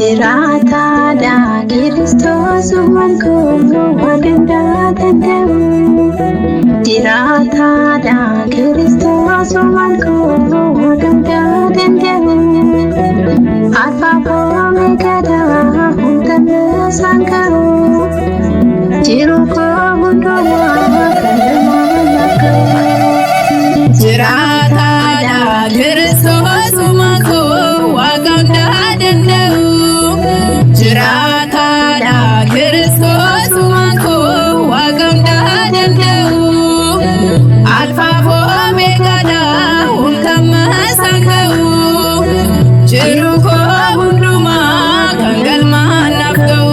Jirataadha Kiristoosummaan koo Waaqaa danda'u. Jirataadha Kiristoosummaan koo Waaqaa danda'u. Alfaa fi Omeegaadha hundee isaan ga'u. Jiru koo hundumaa kan namaan ga'u. Jirataadha Kiristoosummaan koo Waaqaa danda'u. Jirataadha Kiristoosummaan koo Waaqaa danda'u. Alfaa fi Omeegaadha hundee isaan ga'u. Jiru koo hundumaa kan galmaan naaf ga'u.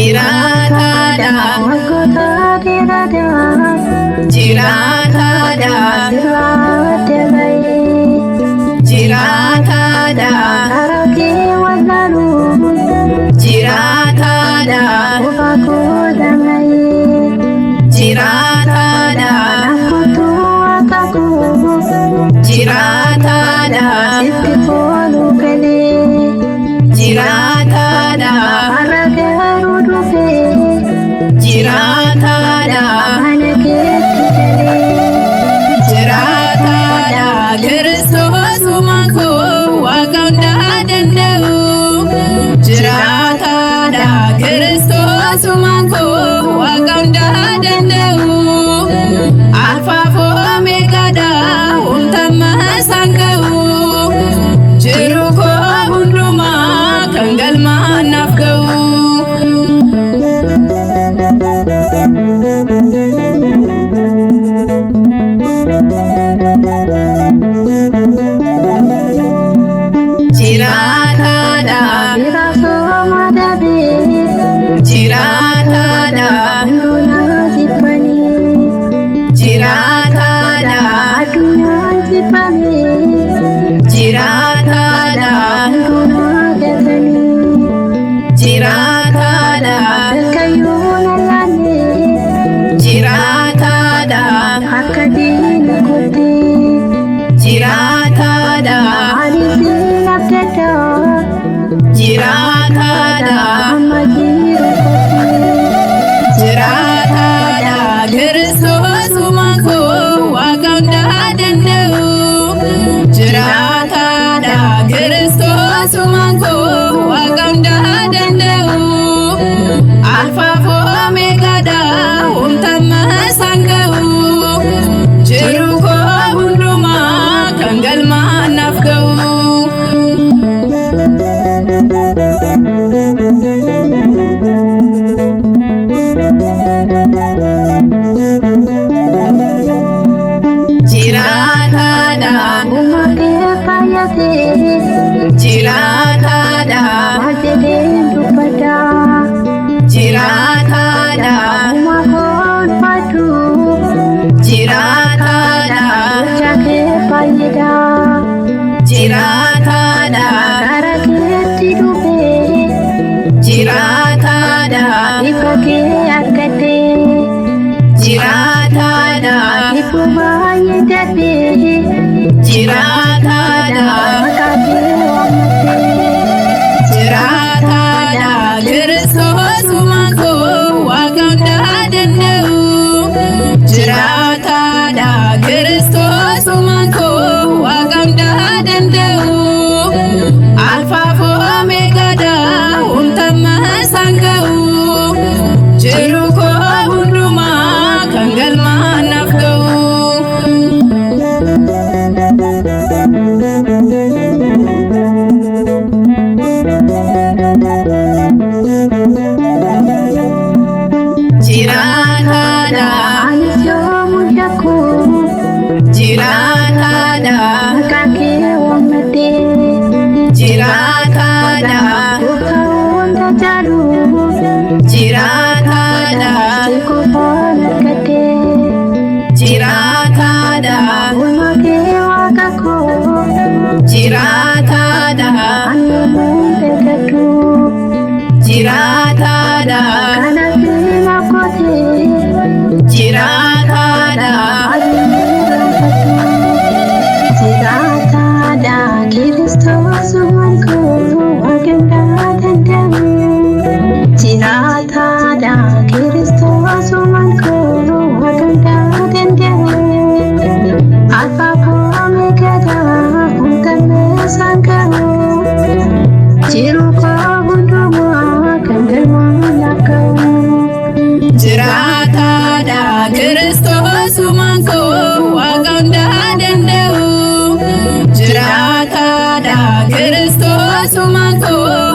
Jirataadha Waggoota dheeraadhaaf Jirataadha sirraatti bahee Jirataadha karaa kee wallaaluun Jirataadha qofa koo damee Jirataadha nakkootu akka koo Jirataadha sitti fooluu galee Jirataadha har'a garuu dhufee Jirataadha mana keetti galee. Jirataadha Kiristoosummaan koo Waaqaa danda'u. Jirataadha Kiristoosummaan koo Waaqaa danda'u. Alfaa fi Omeegaadha hundee isaan ga'u. Jiru koo hundumaa kan galmaan naaf ga'u. Jirataadha Biraasoo madabee Jirataadha hundumaa jibbanii Jirataadha addunyaan jibbamee Jirataadha hundumaa gatanii Jirataadha halkayyuu lallaanee Jirataadha akka diina kottee Jirataadha aliitiin abdaddaa Jirataadha amma jiru kottee. Jirataadha Kiristoosummaan koo Waaqaa danda'u. Jirataadha Kiristoosummaan koo Waaqaa danda'u. Alfaa fi Omeegaadha hundee isaan ga'u. Jiru koo hundumaa kan galmaan naaf ga'u. Jirataadha Uumaa kee faayatee Jirataadha maal jedheen dubbaddaa. Jirataadha Uumaa koo ulfaatu Jirataadha gocha kee faayyadaa. Jirataadha Karaa keetti dhufee Jirataadha ifa kee argadhee Jirataadha ifu baay'ee dadhee Jirataadha maqaa kee waammattee. Jirataadha Kiristoosummaan koo Waaqaa danda'u. Jirataadha Kiristoosummaan koo Waaqaa danda'u. Alfaa fi Omeegaadha hundee isaan ga'u. Jiru koo hundumaa kan galmaan naaf ga'u. Jirataadha Anis yoomuu shakkuu Jirataadha maqaa kee waamna. Kiristoos uumaan koo